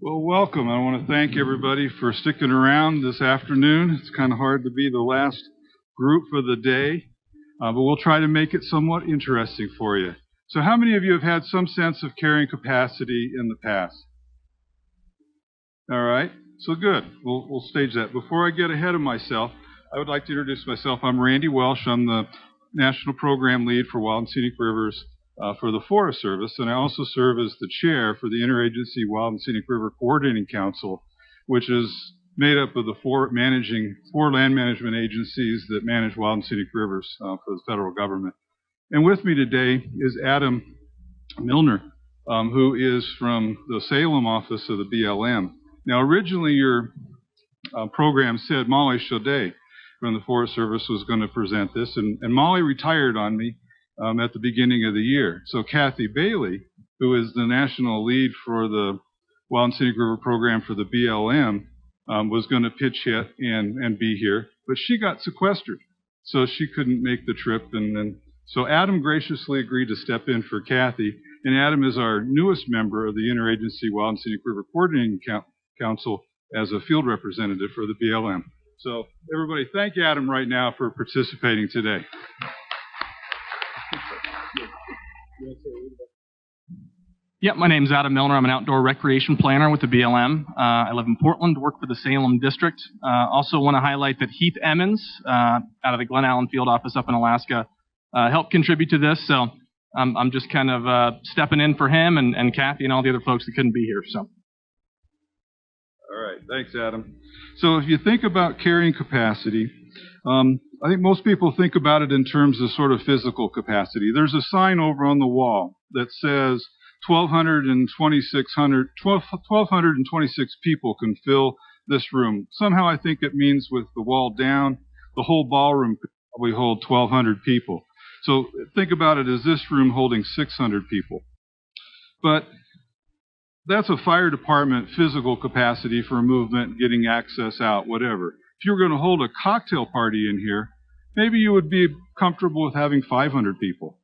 Well, welcome. I want to thank everybody for sticking around this afternoon. It's kind of hard to be the last group for the day, but we'll try to make it somewhat interesting for you. So how many of you have had some sense of carrying capacity in the past? All right, so good. We'll stage that. Before I get ahead of myself, I would like to introduce myself. I'm Randy Welsh. I'm the National Program Lead for Wild and Scenic Rivers for the Forest Service, and I also serve as the chair for the Interagency Wild and Scenic River Coordinating Council, which is made up of the four land management agencies that manage wild and scenic rivers for the federal government. And with me today is Adam Milner, who is from the Salem office of the BLM. Now, originally your program said Molly Chaudet from the Forest Service was going to present this, and Molly retired on me at the beginning of the year. So Kathy Bailey, who is the national lead for the Wild and Scenic River program for the BLM, was going to pitch hit and be here, but she got sequestered, so she couldn't make the trip. So Adam graciously agreed to step in for Kathy, and Adam is our newest member of the Interagency Wild and Scenic River Coordinating Council as a field representative for the BLM. So everybody, thank Adam right now for participating today. Yeah, my name's Adam Milner. I'm an outdoor recreation planner with the BLM. I live in Portland, work for the Salem district. Also want to highlight that Heath Emmons, out of the Glen Allen field office up in Alaska, helped contribute to this. So I'm just kind of stepping in for him and Kathy and all the other folks that couldn't be here. So. All right, thanks, Adam. So if you think about carrying capacity, I think most people think about it in terms of sort of physical capacity. There's a sign over on the wall that says 1,226 people can fill this room. Somehow I think it means with the wall down, the whole ballroom could probably hold 1,200 people. So think about it as this room holding 600 people. But that's a fire department physical capacity for movement, getting access out, whatever. If you were going to hold a cocktail party in here, maybe you would be comfortable with having 500 people.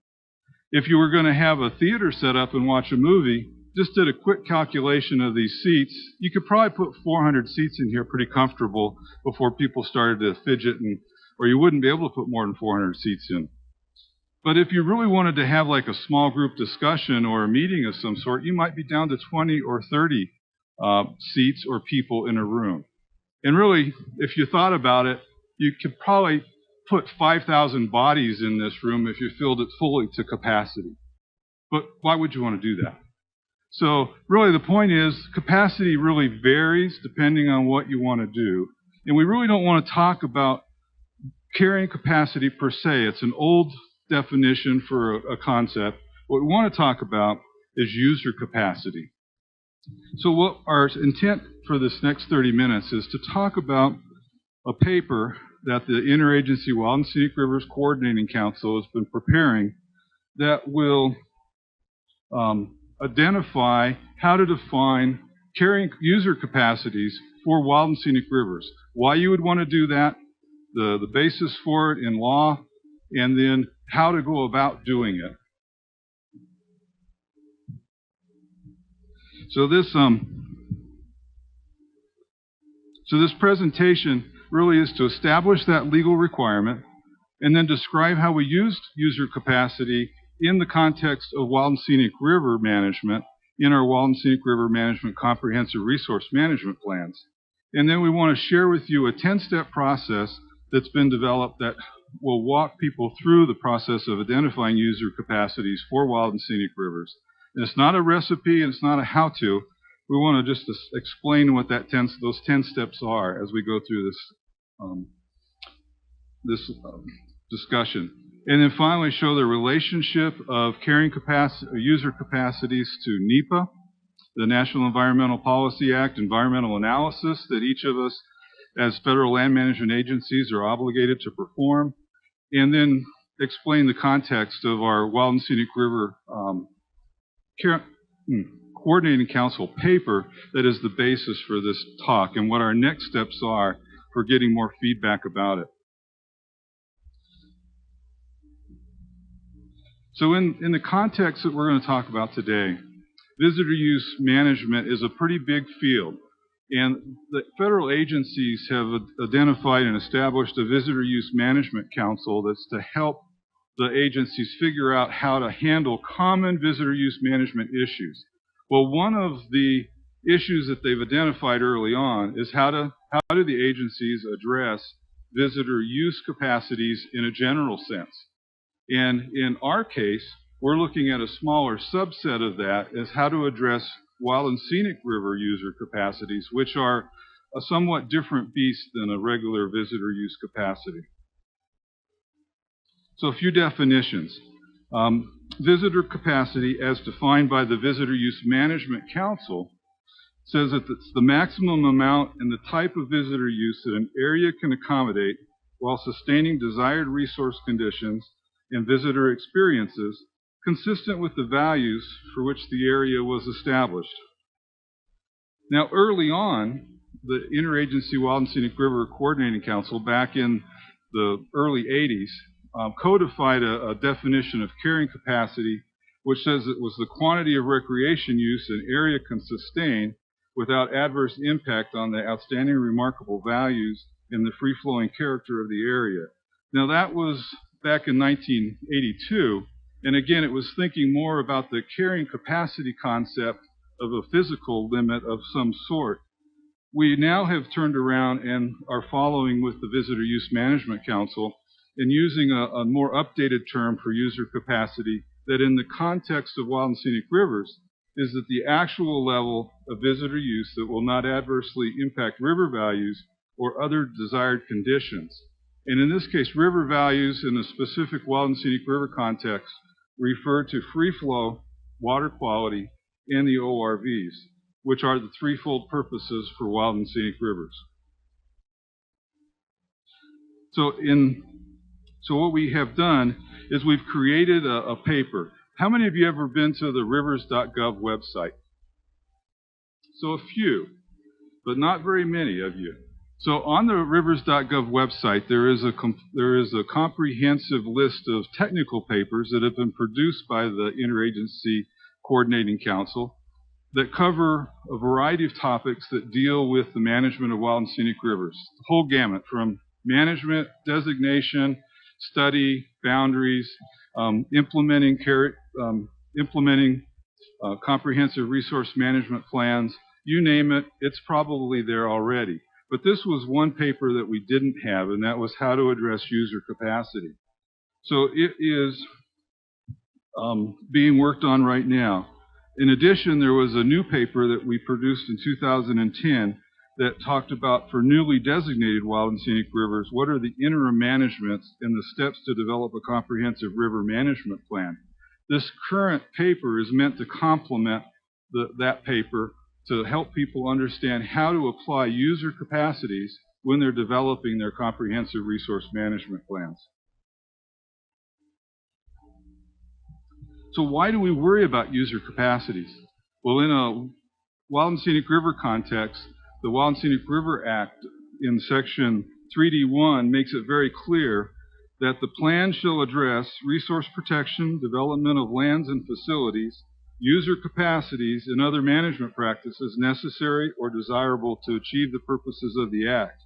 If you were going to have a theater set up and watch a movie, just did a quick calculation of these seats, you could probably put 400 seats in here pretty comfortable before people started to fidget, or you wouldn't be able to put more than 400 seats in. But if you really wanted to have like a small group discussion or a meeting of some sort, you might be down to 20 or 30 seats or people in a room. And really, if you thought about it, you could probably put 5,000 bodies in this room if you filled it fully to capacity. But why would you want to do that? So really the point is capacity really varies depending on what you want to do. And we really don't want to talk about carrying capacity per se. It's an old definition for a concept. What we want to talk about is user capacity. So what our intent for this next 30 minutes is to talk about a paper that the Interagency Wild and Scenic Rivers Coordinating Council has been preparing that will identify how to define carrying user capacities for wild and scenic rivers. Why you would want to do that, the basis for it in law, and then how to go about doing it. So this presentation really is to establish that legal requirement and then describe how we used user capacity in the context of wild and scenic river management in our Wild and Scenic River Management Comprehensive Resource Management Plans. And then we want to share with you a 10-step process that's been developed that will walk people through the process of identifying user capacities for wild and scenic rivers. And it's not a recipe, and it's not a how-to. We want to just explain what those 10 steps are as we go through this discussion. And then finally show the relationship of carrying user capacities to NEPA, the National Environmental Policy Act, environmental analysis that each of us as federal land management agencies are obligated to perform, and then explain the context of our Wild and Scenic River Coordinating Council paper that is the basis for this talk and what our next steps are for getting more feedback about it. So in the context that we're going to talk about today, visitor use management is a pretty big field. And the federal agencies have identified and established a visitor use management council that's to help the agencies figure out how to handle common visitor use management issues. Well, one of the issues that they've identified early on is how do the agencies address visitor use capacities in a general sense. And in our case, we're looking at a smaller subset of that as how to address wild and scenic river user capacities, which are a somewhat different beast than a regular visitor use capacity. So a few definitions. Visitor capacity, as defined by the Visitor Use Management Council, says that it's the maximum amount and the type of visitor use that an area can accommodate while sustaining desired resource conditions and visitor experiences consistent with the values for which the area was established. Now, early on, the Interagency Wild and Scenic River Coordinating Council, back in the early 80s, codified a definition of carrying capacity, which says it was the quantity of recreation use an area can sustain without adverse impact on the outstanding remarkable values and the free-flowing character of the area. Now, that was back in 1982. And again, it was thinking more about the carrying capacity concept of a physical limit of some sort. We now have turned around and are following with the Visitor Use Management Council and using a more updated term for user capacity that in the context of wild and scenic rivers is that the actual level of visitor use that will not adversely impact river values or other desired conditions. And in this case, river values in a specific wild and scenic river context refer to free flow, water quality, and the ORVs, which are the threefold purposes for wild and scenic rivers. So what we have done is we've created a paper. How many of you have ever been to the rivers.gov website? So a few, but not very many of you. So on the rivers.gov website, there is a comprehensive list of technical papers that have been produced by the Interagency Coordinating Council that cover a variety of topics that deal with the management of wild and scenic rivers. The whole gamut from management, designation, study, boundaries, implementing comprehensive resource management plans. You name it, it's probably there already. But this was one paper that we didn't have, and that was how to address user capacity. So it is being worked on right now. In addition, there was a new paper that we produced in 2010 that talked about, for newly designated wild and scenic rivers, what are the interim managements and the steps to develop a comprehensive river management plan. This current paper is meant to complement that paper to help people understand how to apply user capacities when they're developing their comprehensive resource management plans. So why do we worry about user capacities? Well, in a wild and scenic river context, the Wild and Scenic River Act in section 3D1 makes it very clear that the plan shall address resource protection, development of lands and facilities, user capacities, and other management practices necessary or desirable to achieve the purposes of the Act.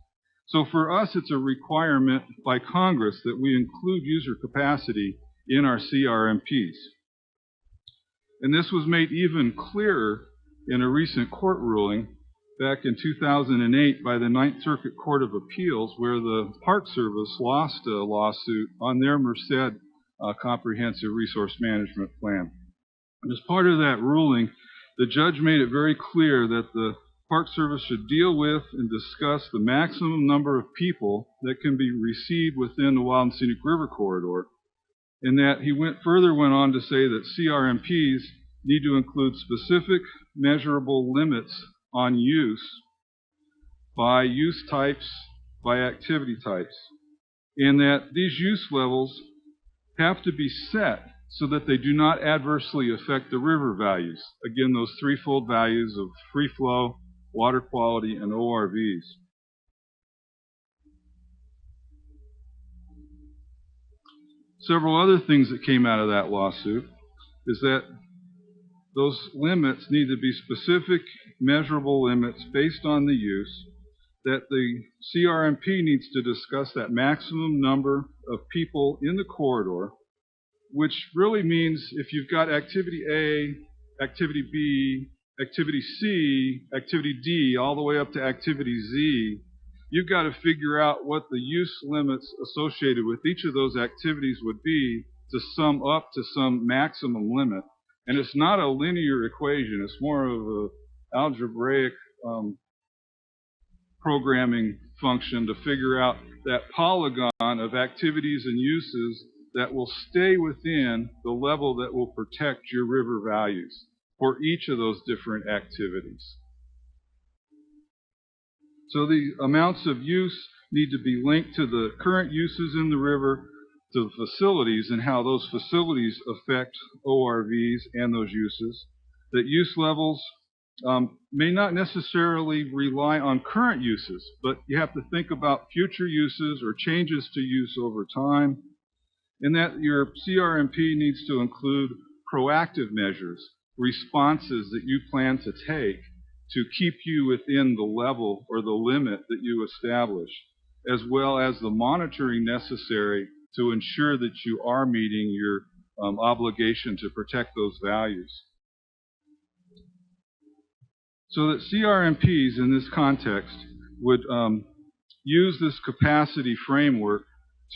So for us, it's a requirement by Congress that we include user capacity in our CRMPs. And this was made even clearer in a recent court ruling back in 2008 by the Ninth Circuit Court of Appeals, where the Park Service lost a lawsuit on their Merced Comprehensive Resource Management Plan. And as part of that ruling, the judge made it very clear that the Park Service should deal with and discuss the maximum number of people that can be received within the Wild and Scenic River Corridor, and that he went on to say that CRMPs need to include specific measurable limits on use by use types, by activity types, and that these use levels have to be set so that they do not adversely affect the river values. Again, those threefold values of free flow, water quality, and ORVs. Several other things that came out of that lawsuit is that those limits need to be specific, measurable limits based on the use, that the CRMP needs to discuss that maximum number of people in the corridor, which really means if you've got activity A, activity B, activity C, activity D, all the way up to activity Z, you've got to figure out what the use limits associated with each of those activities would be to sum up to some maximum limit. And it's not a linear equation. It's more of an algebraic programming function to figure out that polygon of activities and uses that will stay within the level that will protect your river values for each of those different activities. So the amounts of use need to be linked to the current uses in the river, to the facilities and how those facilities affect ORVs and those uses. That use levels may not necessarily rely on current uses, but you have to think about future uses or changes to use over time. And that your CRMP needs to include proactive measures, responses that you plan to take to keep you within the level or the limit that you establish, as well as the monitoring necessary to ensure that you are meeting your obligation to protect those values. So that CRMPs in this context would use this capacity framework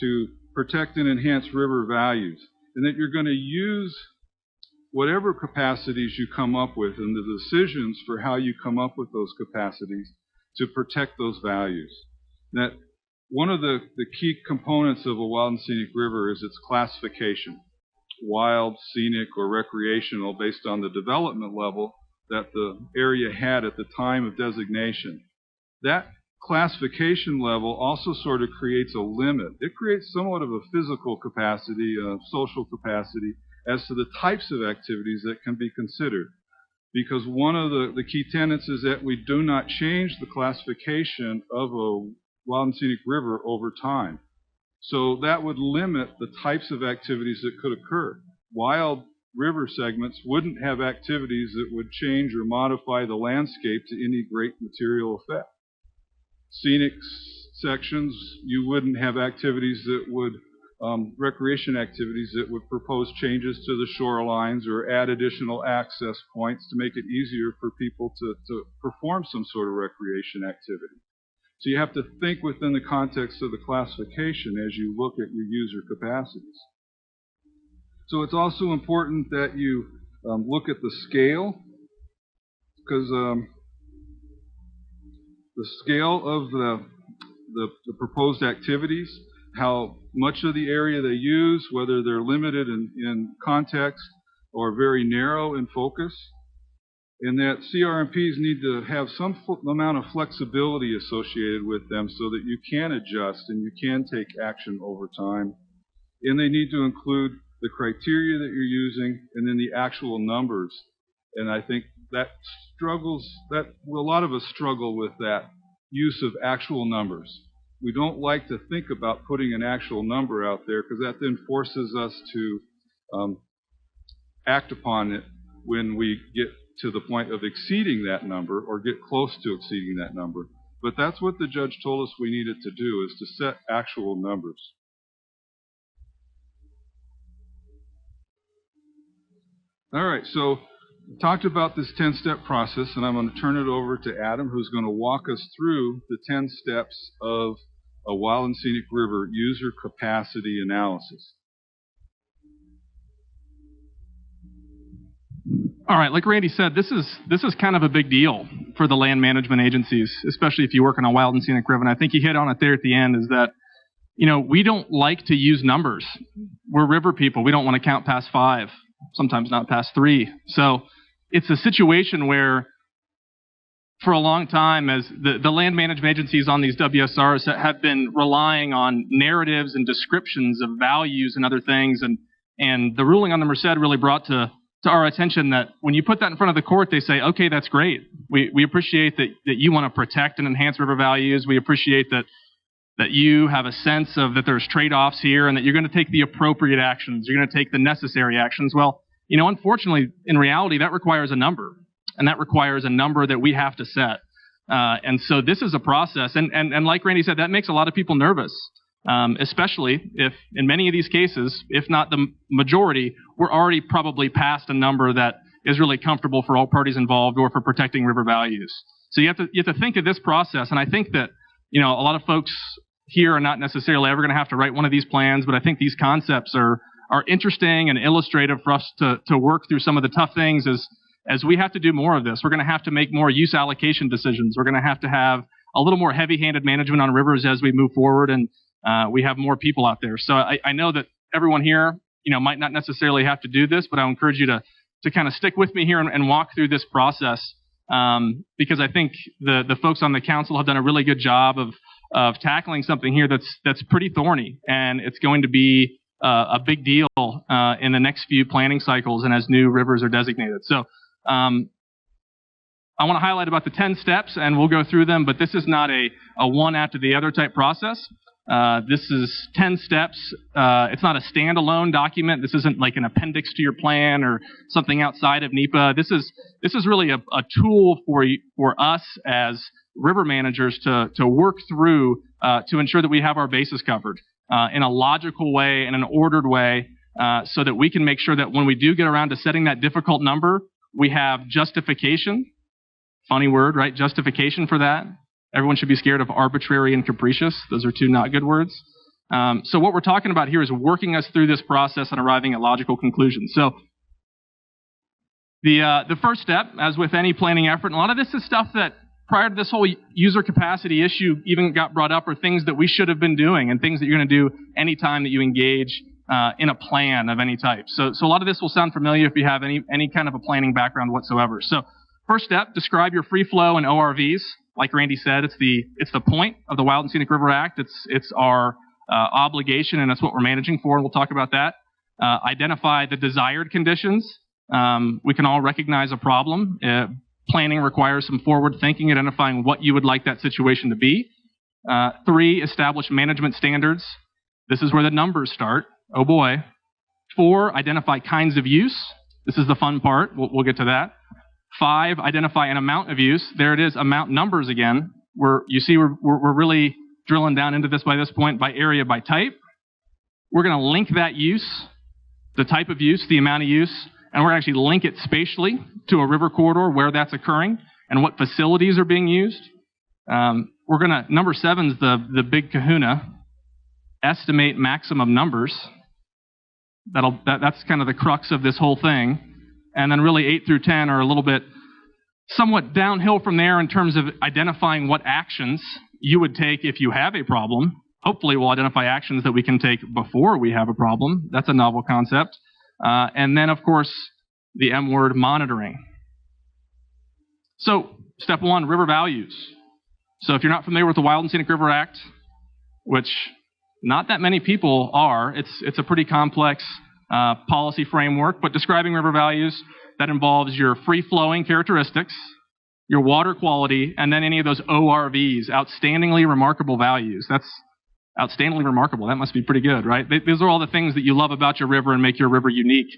to protect and enhance river values, and that you're going to use whatever capacities you come up with and the decisions for how you come up with those capacities to protect those values. That one of the key components of a wild and scenic river is its classification. Wild, scenic, or recreational based on the development level that the area had at the time of designation. That classification level also sort of creates a limit. It creates somewhat of a physical capacity, a social capacity, as to the types of activities that can be considered. Because one of the key tenets is that we do not change the classification of a wild and scenic river over time. So that would limit the types of activities that could occur. Wild river segments wouldn't have activities that would change or modify the landscape to any great material effect. Scenic sections, you wouldn't have activities that would, recreation activities that would propose changes to the shorelines or add additional access points to make it easier for people to perform some sort of recreation activity. So you have to think within the context of the classification as you look at your user capacities. So it's also important that you look at the scale, because the scale of the proposed activities, how much of the area they use, whether they're limited in context or very narrow in focus, and that CRMPs need to have some amount of flexibility associated with them so that you can adjust and you can take action over time. And they need to include the criteria that you're using and then the actual numbers. And I think that a lot of us struggle with that use of actual numbers. We don't like to think about putting an actual number out there because that then forces us to act upon it when we get to the point of exceeding that number or get close to exceeding that number. But that's what the judge told us we needed to do, is to set actual numbers. All right, so we talked about this 10-step process, and I'm going to turn it over to Adam, who's going to walk us through the 10 steps of a wild and scenic river user capacity analysis. All right, like Randy said, this is kind of a big deal for the land management agencies, especially if you work on a wild and scenic river. And I think you hit on it there at the end, is that, you know, we don't like to use numbers. We're river people. We don't want to count past 5, sometimes not past 3. So it's a situation where for a long time, as the land management agencies on these WSRs have been relying on narratives and descriptions of values and other things. And the ruling on the Merced really brought to our attention that when you put that in front of the court, they say, okay, that's great. We appreciate that you want to protect and enhance river values. We appreciate that you have a sense of that there's trade-offs here and that you're going to take the appropriate actions. You're going to take the necessary actions. Well, unfortunately, in reality, that requires a number, and that requires a number that we have to set. And so this is a process, and like Randy said, that makes a lot of people nervous, especially if, in many of these cases, if not the majority, we're already probably past a number that is really comfortable for all parties involved or for protecting river values. So you have to think of this process, and I think that a lot of folks here are not necessarily ever going to have to write one of these plans, but I think these concepts are interesting and illustrative for us to work through some of the tough things as we have to do more of this. We're going to have to make more use allocation decisions. We're going to have a little more heavy-handed management on rivers as we move forward, and we have more people out there. So I know that everyone here, might not necessarily have to do this, but I encourage you to kind of stick with me here and walk through this process, because I think the folks on the council have done a really good job of tackling something here that's pretty thorny, and it's going to be a big deal in the next few planning cycles and as new rivers are designated. So I want to highlight about the 10 steps, and we'll go through them, but this is not a one after the other type process. This is 10 steps. It's not a standalone document. This isn't like an appendix to your plan or something outside of NEPA. This is really a tool for us as river managers to work through to ensure that we have our bases covered in a logical way, in an ordered way, so that we can make sure that when we do get around to setting that difficult number, we have justification. Funny word, right? Justification for that. Everyone should be scared of arbitrary and capricious. Those are two not good words. So what we're talking about here is working us through this process and arriving at logical conclusions. So the first step, as with any planning effort, and a lot of this is stuff that prior to this whole user capacity issue even got brought up, are things that we should have been doing and things that you're going to do anytime that you engage in a plan of any type. So a lot of this will sound familiar if you have any kind of a planning background whatsoever. So first step, describe your free flow and ORVs. Like Randy said, it's the point of the Wild and Scenic River Act. It's our obligation, and that's what we're managing for, and we'll talk about that. Identify the desired conditions. We can all recognize a problem. Planning requires some forward thinking, identifying what you would like that situation to be. 3, establish management standards. This is where the numbers start. Oh boy. 4, identify kinds of use. This is the fun part. We'll get to that. 5, identify an amount of use. There it is, amount numbers again. We're really drilling down into this by this point, by area, by type. We're going to link that use, the type of use, the amount of use, and we're going to actually link it spatially to a river corridor where that's occurring and what facilities are being used. We're going to, number 7 is the big kahuna, estimate maximum numbers. That's kind of the crux of this whole thing. And then really 8 through 10 are a little bit somewhat downhill from there in terms of identifying what actions you would take if you have a problem. Hopefully we'll identify actions that we can take before we have a problem. That's a novel concept. And then, of course, the M word, monitoring. So step 1, river values. So if you're not familiar with the Wild and Scenic River Act, which not that many people are, it's a pretty complex policy framework, but describing river values, that involves your free-flowing characteristics, your water quality, and then any of those ORVs, outstandingly remarkable values. That's outstandingly remarkable. That must be pretty good, right? Those are all the things that you love about your river and make your river unique.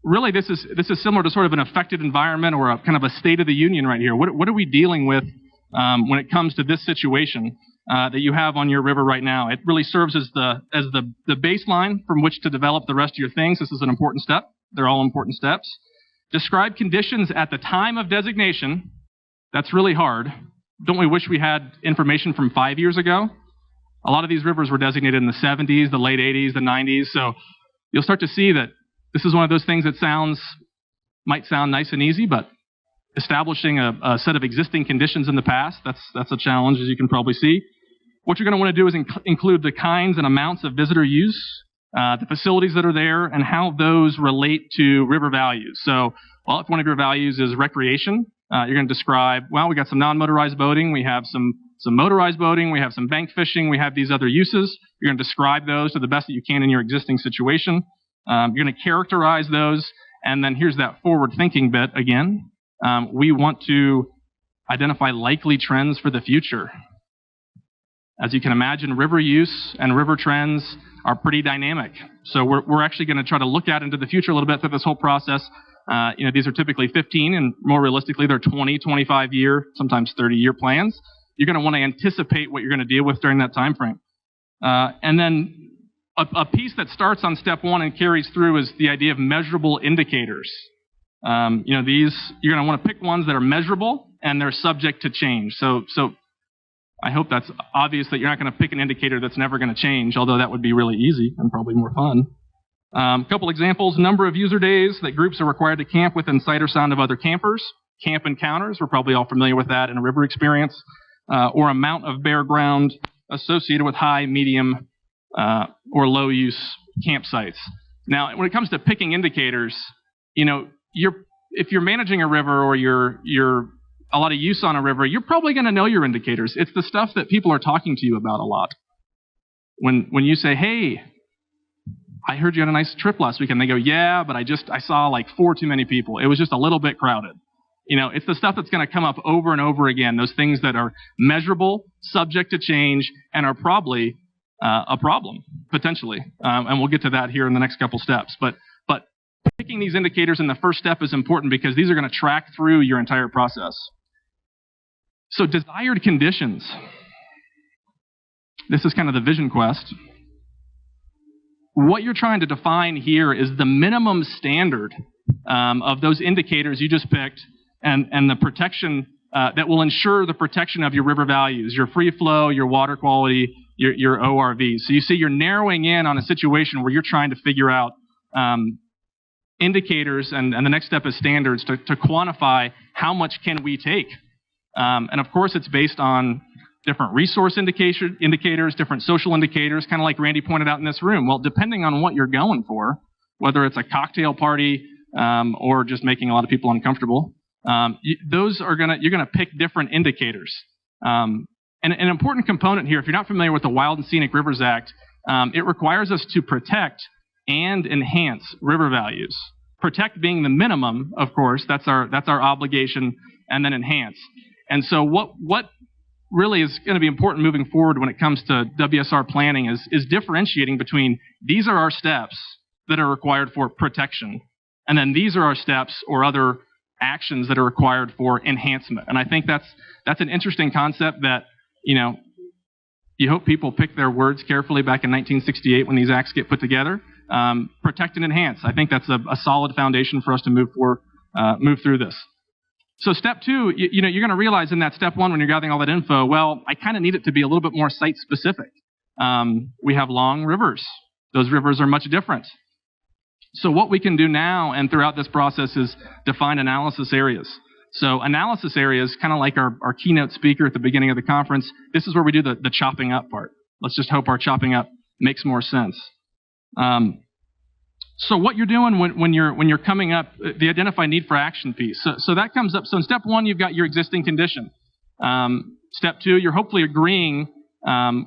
Really, this is similar to sort of an affected environment or a kind of a state of the union right here. What are we dealing with when it comes to this situation that you have on your river right now? It really serves as the baseline from which to develop the rest of your things. This is an important step. They're all important steps. Describe conditions at the time of designation. That's really hard. Don't we wish we had information from 5 years ago? A lot of these rivers were designated in the 70s, the late 80s, the 90s. So you'll start to see that this is one of those things that might sound nice and easy, but establishing a set of existing conditions in the past, that's a challenge, as you can probably see. What you're going to want to do is include the kinds and amounts of visitor use, the facilities that are there, and how those relate to river values. So, well, if one of your values is recreation, you're going to describe, well, we got some non-motorized boating, we have some motorized boating, we have some bank fishing, we have these other uses. You're going to describe those to the best that you can in your existing situation. You're going to characterize those, and then here's that forward-thinking bit again. We want to identify likely trends for the future. As you can imagine, river use and river trends are pretty dynamic. So we're actually going to try to look out into the future a little bit through this whole process. These are typically 15, and more realistically, they're 20, 25-year, sometimes 30-year plans. You're going to want to anticipate what you're going to deal with during that time frame. And then a piece that starts on step one and carries through is the idea of measurable indicators. These, you're going to want to pick ones that are measurable and they're subject to change. So I hope that's obvious that you're not going to pick an indicator that's never going to change, although that would be really easy and probably more fun. A couple examples: number of user days that groups are required to camp within sight or sound of other campers. Camp encounters, we're probably all familiar with that in a river experience. Or amount of bare ground associated with high, medium, or low use campsites. Now, when it comes to picking indicators, if you're managing a river or you're a lot of use on a river, you're probably going to know your indicators. It's the stuff that people are talking to you about a lot. When you say, hey, I heard you had a nice trip last weekend, they go, yeah, but I saw like 4 too many people. It was just a little bit crowded. It's the stuff that's going to come up over and over again, those things that are measurable, subject to change, and are probably a problem, potentially. And we'll get to that here in the next couple steps. But picking these indicators in the first step is important because these are going to track through your entire process. So desired conditions. This is kind of the vision quest. What you're trying to define here is the minimum standard of those indicators you just picked and the protection that will ensure the protection of your river values, your free flow, your water quality, your ORVs. So you see you're narrowing in on a situation where you're trying to figure out indicators, and the next step is standards to quantify how much can we take. And of course, it's based on different resource indicators, different social indicators, kind of like Randy pointed out in this room. Well, depending on what you're going for, whether it's a cocktail party or just making a lot of people uncomfortable, you're going to pick different indicators. And an important component here, if you're not familiar with the Wild and Scenic Rivers Act, it requires us to protect and enhance river values. Protect being the minimum, of course, that's our obligation, and then enhance. And so what really is going to be important moving forward when it comes to WSR planning is differentiating between these are our steps that are required for protection, and then these are our steps or other actions that are required for enhancement. And I think that's an interesting concept that, you hope people pick their words carefully back in 1968 when these acts get put together. Protect and enhance. I think that's a solid foundation for us to move through this. So step two, you're going to realize in that step one when you're gathering all that info, well, I kind of need it to be a little bit more site specific. We have long rivers. Those rivers are much different. So what we can do now and throughout this process is define analysis areas. So analysis areas, kind of like our keynote speaker at the beginning of the conference, this is where we do the chopping up part. Let's just hope our chopping up makes more sense. So what you're doing when you're coming up, the identify need for action piece. So that comes up. So in step one, you've got your existing condition. Step two, you're hopefully agreeing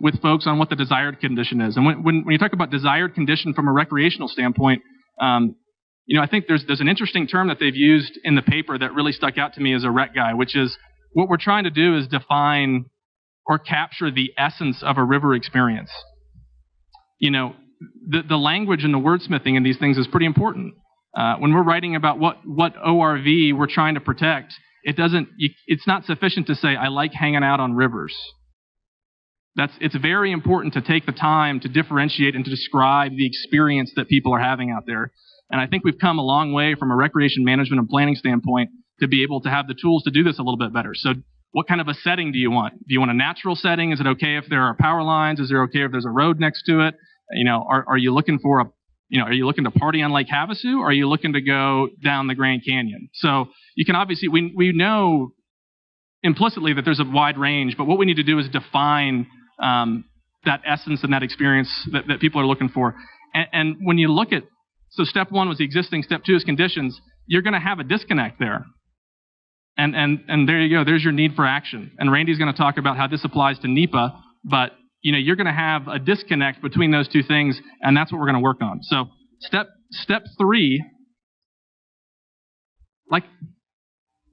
with folks on what the desired condition is. And when you talk about desired condition from a recreational standpoint, I think there's an interesting term that they've used in the paper that really stuck out to me as a rec guy, which is what we're trying to do is define or capture the essence of a river experience. The language and the wordsmithing in these things is pretty important. When we're writing about what ORV we're trying to protect, it's not sufficient to say, I like hanging out on rivers. It's very important to take the time to differentiate and to describe the experience that people are having out there. And I think we've come a long way from a recreation management and planning standpoint to be able to have the tools to do this a little bit better. So what kind of a setting do you want? Do you want a natural setting? Is it okay if there are power lines? Is it okay if there's a road next to it? Are you looking for are you looking to party on Lake Havasu, or are you looking to go down the Grand Canyon? So you can obviously, we know implicitly that there's a wide range, but what we need to do is define that essence and that experience that people are looking for. And when you look at, so step one was the existing, step two is conditions, you're going to have a disconnect there. And there you go, there's your need for action. And Randy's going to talk about how this applies to NEPA, but you're going to have a disconnect between those two things, and that's what we're going to work on. So step three,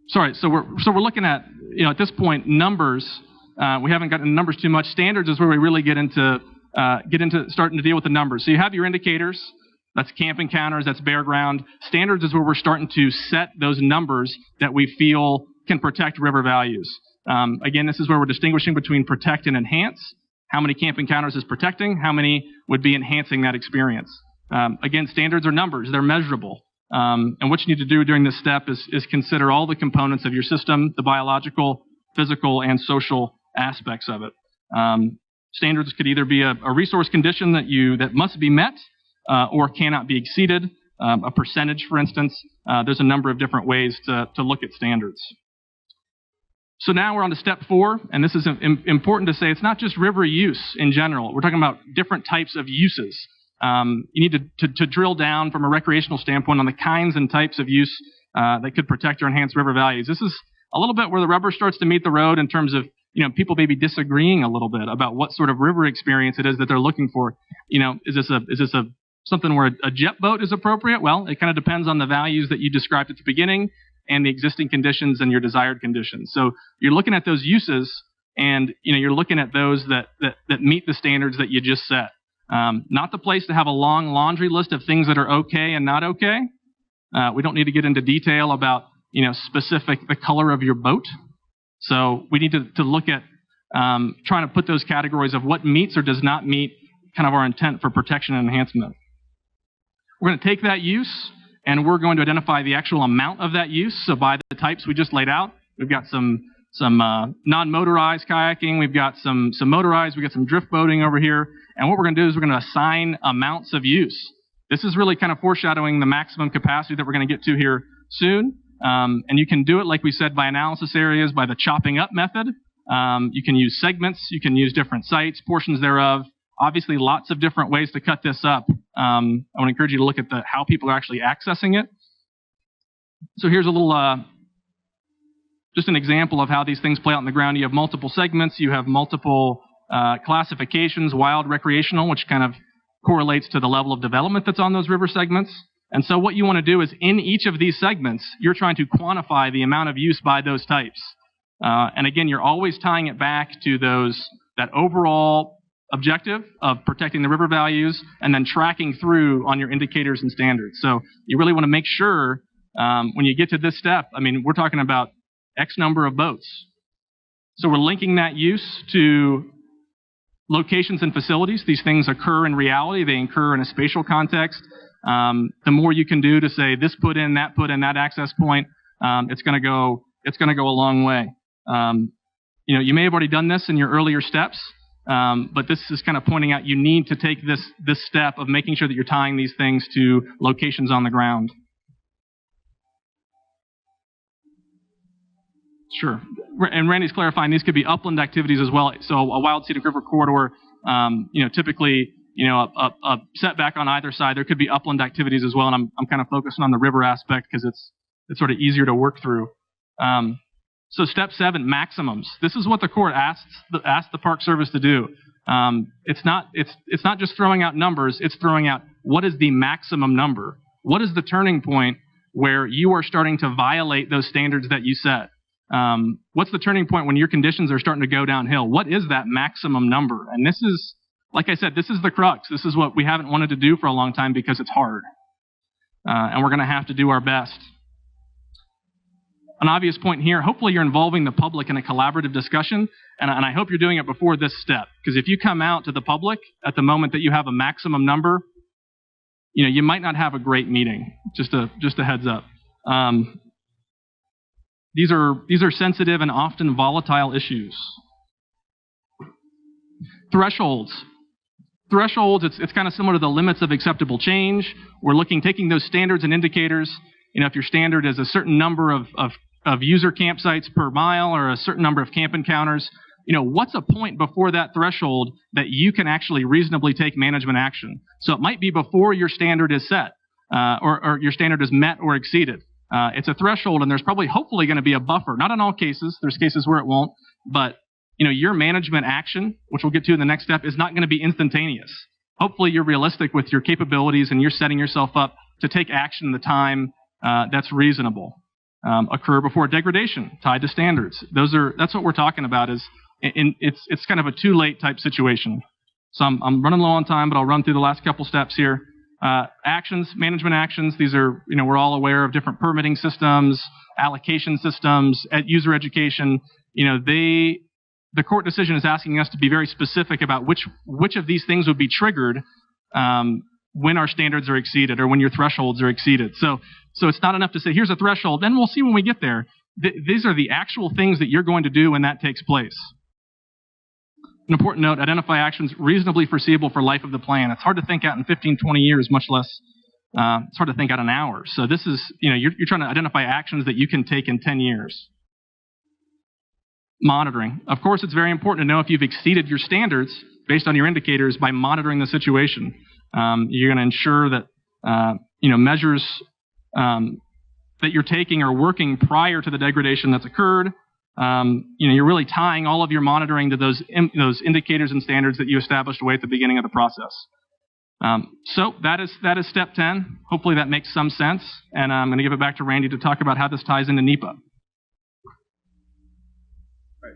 so we're looking at, at this point, numbers We haven't gotten numbers too much. Standards is where we really get into starting to deal with the numbers. So you have your indicators. That's camp encounters. That's bare ground. Standards is where we're starting to set those numbers that we feel can protect river values. Again, this is where we're distinguishing between protect and enhance. How many camp encounters is protecting? How many would be enhancing that experience? Again, standards are numbers. They're measurable. And what you need to do during this step is consider all the components of your system, the biological, physical, and social aspects of it. Standards could either be a resource condition that must be met or cannot be exceeded, a percentage, for instance. There's a number of different ways to look at standards. So now we're on to step 4, and this is important to say. It's not just river use in general. We're talking about different types of uses. You need to drill down from a recreational standpoint on the kinds and types of use that could protect or enhance river values. This is a little bit where the rubber starts to meet the road in terms of, people maybe disagreeing a little bit about what sort of river experience it is that they're looking for. Is this something where a jet boat is appropriate? Well, it kind of depends on the values that you described at the beginning and the existing conditions and your desired conditions. So you're looking at those uses, and you're looking at those that meet the standards that you just set. Not the place to have a long laundry list of things that are okay and not okay. We don't need to get into detail about the color of your boat. So we need to look at trying to put those categories of what meets or does not meet kind of our intent for protection and enhancement. We're going to take that use, and we're going to identify the actual amount of that use. So by the types we just laid out, we've got some non-motorized kayaking, we've got some motorized, we've got some drift boating over here. And what we're going to do is we're going to assign amounts of use. This is really kind of foreshadowing the maximum capacity that we're going to get to here soon. And you can do it, like we said, by analysis areas, by the chopping up method. You can use segments. You can use different sites, portions thereof. Obviously, lots of different ways to cut this up. I want to encourage you to look at how people are actually accessing it. So here's a little, just an example of how these things play out on the ground. You have multiple segments. You have multiple classifications, wild, recreational, which kind of correlates to the level of development that's on those river segments. And so what you want to do is in each of these segments, you're trying to quantify the amount of use by those types. And again, you're always tying it back to that overall objective of protecting the river values and then tracking through on your indicators and standards. So you really want to make sure when you get to this step, we're talking about X number of boats. So we're linking that use to locations and facilities. These things occur in reality. They occur in a spatial context. The more you can do to say this put in, that access point, it's going to go a long way. You may have already done this in your earlier steps, but this is kind of pointing out you need to take this step of making sure that you're tying these things to locations on the ground. Sure. And Randy's clarifying these could be upland activities as well. So a wild scenic river corridor, typically, a setback on either side. There could be upland activities as well. And I'm kind of focusing on the river aspect because it's sort of easier to work through. So step 7, maximums. This is what the court asked the Park Service to do. It's not just throwing out numbers. It's throwing out what is the maximum number. What is the turning point where you are starting to violate those standards that you set? What's the turning point when your conditions are starting to go downhill? What is that maximum number? And this is, like I said, this is the crux. This is what we haven't wanted to do for a long time because it's hard. And we're going to have to do our best. An obvious point here, hopefully you're involving the public in a collaborative discussion, and I hope you're doing it before this step. Because if you come out to the public at the moment that you have a maximum number, you might not have a great meeting. Just a heads up. These are sensitive and often volatile issues. Thresholds. It's kind of similar to the limits of acceptable change. We're taking those standards and indicators. If your standard is a certain number of user campsites per mile or a certain number of camp encounters, what's a point before that threshold that you can actually reasonably take management action? So it might be before your standard is set or your standard is met or exceeded. It's a threshold, and there's hopefully going to be a buffer. Not in all cases. There's cases where it won't. But, your management action, which we'll get to in the next step, is not going to be instantaneous. Hopefully you're realistic with your capabilities and you're setting yourself up to take action in the time that's reasonable. Occur before degradation, tied to standards. That's what we're talking about is And it's kind of a too late type situation. So I'm running low on time, but I'll run through the last couple steps here. Actions, management actions. These are, we're all aware of different permitting systems, allocation systems, user education. The court decision is asking us to be very specific about which of these things would be triggered when our standards are exceeded or when your thresholds are exceeded. So it's not enough to say, here's a threshold, then we'll see when we get there. These are the actual things that you're going to do when that takes place. An important note, identify actions reasonably foreseeable for life of the plan. It's hard to think out in 15, 20 years, much less, it's hard to think out in hours. So this is, you're trying to identify actions that you can take in 10 years. Monitoring. Of course, it's very important to know if you've exceeded your standards based on your indicators by monitoring the situation. You're going to ensure that, measures that you're taking are working prior to the degradation that's occurred. You're really tying all of your monitoring to those indicators and standards that you established away at the beginning of the process. So that is step 10. Hopefully that makes some sense. And I'm going to give it back to Randy to talk about how this ties into NEPA. All right,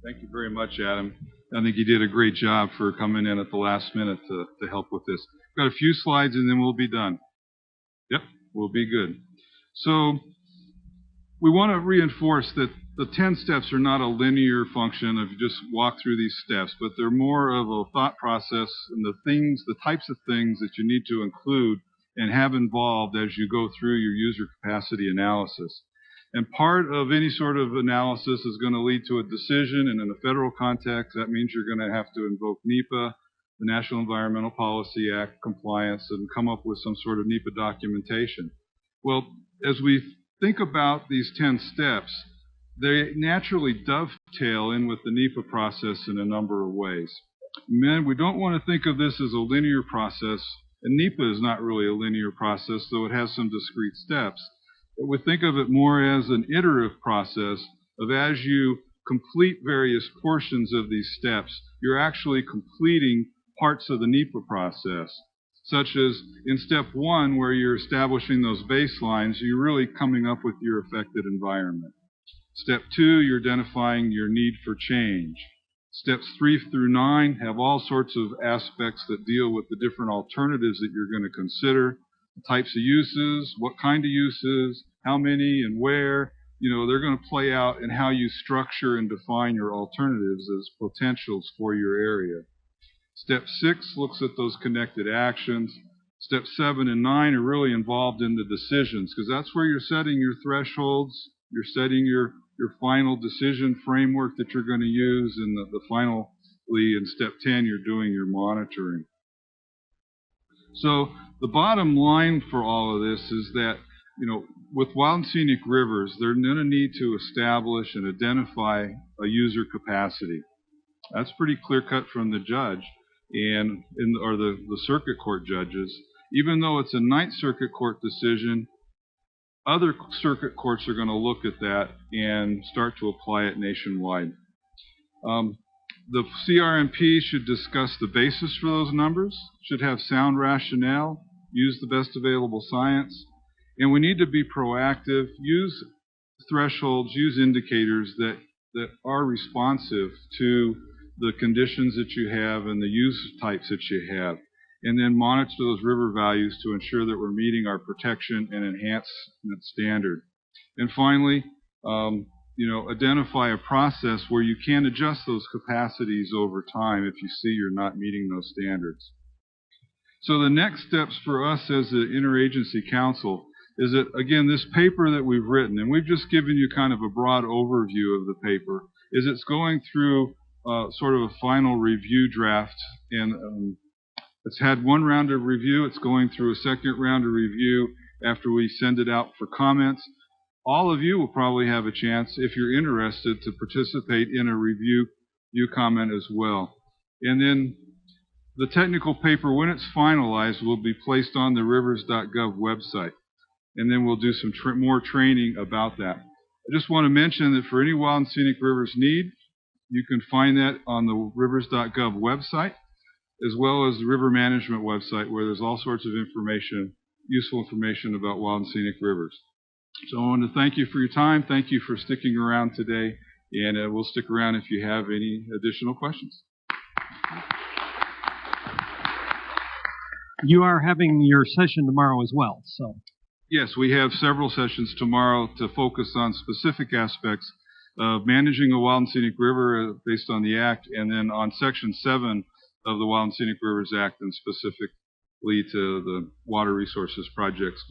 thank you very much, Adam. I think you did a great job for coming in at the last minute to help with this. Got a few slides and then we'll be done. Yep, we'll be good. So we want to reinforce that the 10 steps are not a linear function of just walk through these steps, but they're more of a thought process and the types of things that you need to include and have involved as you go through your user capacity analysis. And part of any sort of analysis is going to lead to a decision, and in a federal context, that means you're going to have to invoke NEPA, the National Environmental Policy Act compliance, and come up with some sort of NEPA documentation. Well, as we think about these 10 steps, they naturally dovetail in with the NEPA process in a number of ways. We don't want to think of this as a linear process, and NEPA is not really a linear process, though it has some discrete steps. But we think of it more as an iterative process of as you complete various portions of these steps, you're actually completing parts of the NEPA process, such as in step 1, where you're establishing those baselines, you're really coming up with your affected environment. Step 2, you're identifying your need for change. Steps 3 through 9 have all sorts of aspects that deal with the different alternatives that you're going to consider, the types of uses, what kind of uses, how many and where. They're going to play out in how you structure and define your alternatives as potentials for your area. Step 6 looks at those connected actions. Step 7 and 9 are really involved in the decisions, because that's where you're setting your thresholds, you're setting your final decision framework that you're going to use, and finally, in step 10, you're doing your monitoring. So the bottom line for all of this is that, with wild and scenic rivers, they're going to need to establish and identify a user capacity. That's pretty clear-cut from the judge or the circuit court judges. Even though it's a Ninth Circuit Court decision, other circuit courts are going to look at that and start to apply it nationwide. The CRMP should discuss the basis for those numbers, should have sound rationale, use the best available science, and we need to be proactive, use thresholds, use indicators that are responsive to the conditions that you have and the use types that you have, and then monitor those river values to ensure that we're meeting our protection and enhancement standard. And finally, identify a process where you can adjust those capacities over time if you see you're not meeting those standards. So the next steps for us as the Interagency Council is that, again, this paper that we've written, and we've just given you kind of a broad overview of the paper, is it's going through sort of a final review draft, and it's had one round of review. It's going through a second round of review after we send it out for comments. All of you will probably have a chance, if you're interested, to participate in a review comment as well. And then the technical paper, when it's finalized, will be placed on the rivers.gov website. And then we'll do some more training about that. I just want to mention that for any wild and scenic rivers need, you can find that on the rivers.gov website, as well as the river management website, where there's all sorts of information, useful information about wild and scenic rivers. So I want to thank you for your time. Thank you for sticking around today. And we'll stick around if you have any additional questions. You are having your session tomorrow as well, so. Yes, we have several sessions tomorrow to focus on specific aspects of managing a wild and scenic river based on the Act, and then on Section 7 of the Wild and Scenic Rivers Act, and specifically to the water resources projects.